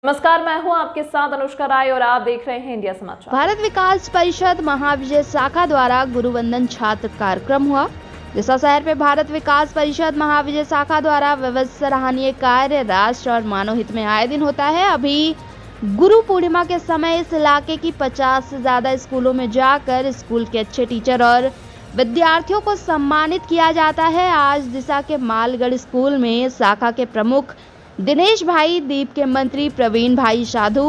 नमस्कार, मैं हूं आपके साथ अनुष्का राय और आप देख रहे हैं इंडिया समाचार। भारत विकास परिषद महाविजय शाखा द्वारा गुरुवंदन छात्र कार्यक्रम हुआ। दिशा शहर में भारत विकास परिषद महाविजय शाखा द्वारा विविध सराहनीय कार्य राष्ट्र और मानव हित में आए दिन होता है। अभी गुरु पूर्णिमा के समय इस इलाके की 50 से ज्यादा स्कूलों में जाकर स्कूल के अच्छे टीचर और विद्यार्थियों को सम्मानित किया जाता है। आज दिशा के मालगढ़ स्कूल में शाखा के प्रमुख दिनेश भाई, दीप के मंत्री प्रवीण भाई साधु,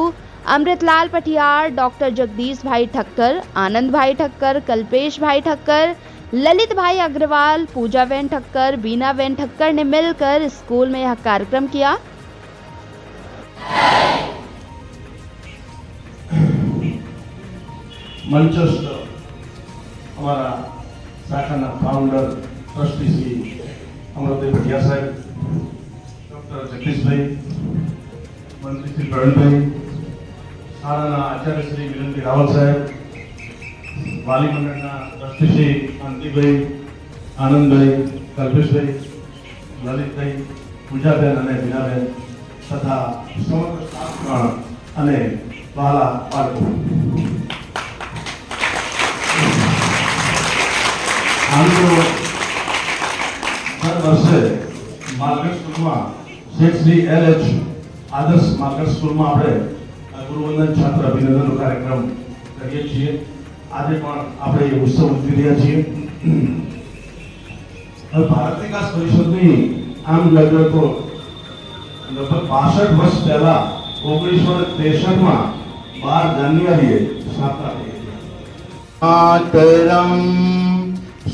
अमृतलाल पटियार, डॉक्टर जगदीश भाई ठक्कर, आनंद भाई ठक्कर, कल्पेश भाई ठक्कर, ललित भाई अग्रवाल, पूजा बेन ठक्कर, बीना बेन ठक्कर ने मिलकर स्कूल में यह कार्यक्रम किया। मंचस्थ हमारा शाखा फाउंडर ट्रस्टी श्री अमृतलाल पटियार साहब, डॉक्टर जगदीश भाई, मंत्री श्री प्रवीण भाई, शाळाना आचार्य श्री मिलन रावल साहब, वाली मंडळना ट्रस्टी श्री कांतिभाई, आनंद भाई, कल्पेश भाई, ललित भाई, पूजाबेन અને બીનાબેન તથા સમગ્ર સ્ટાફ અને વાલા બાળકો, આમ તો દર વર્ષે માલગઢ સ્કૂલમાં શેઠ શ્રી LH આદર્શ માલગઢ સ્કૂલમાં આપણે ગુરુવંદન છાત્ર અભિનંદનનો કાર્યક્રમ કરીએ છીએ। આજે પણ આપણે એ ઉત્સવ ઉજવી રહ્યા છીએ। હવે ભારત વિકાસ પરિષદની આમ લગ્ન તો લગભગ 62 વર્ષ પહેલા 1963માં 12 જાન્યુઆરીએ સ્થાપના થઈ હતી। मातरम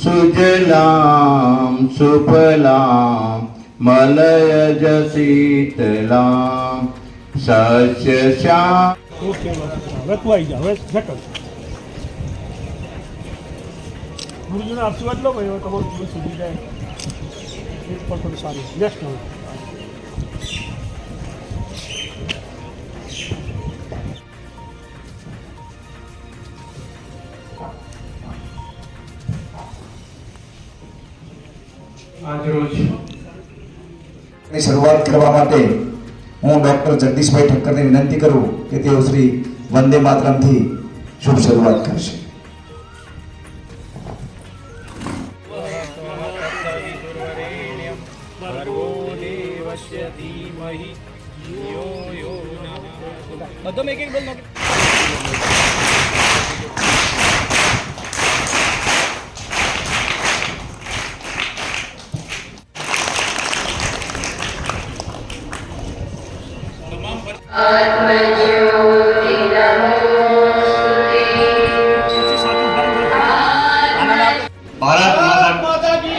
सुजलाम सुफलाम मलयज शीतलाम सस्य श्याम। ગુરુજીને આશીર્વાદ લો ભાઈ, તમારું જીવન સુધી જાય એક પણ થોડું સારું બેસ્ટ હોય। ની શરૂઆત કરવા માટે હું ડોક્ટર જગદીશભાઈ ઠક્કરને વિનંતી કરું કે તેઓ શ્રી વંદે માતરમથી શુભ શરૂઆત કરશે। भारत माता की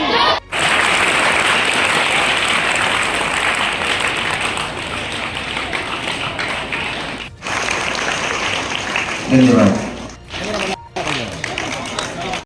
धन्यवाद।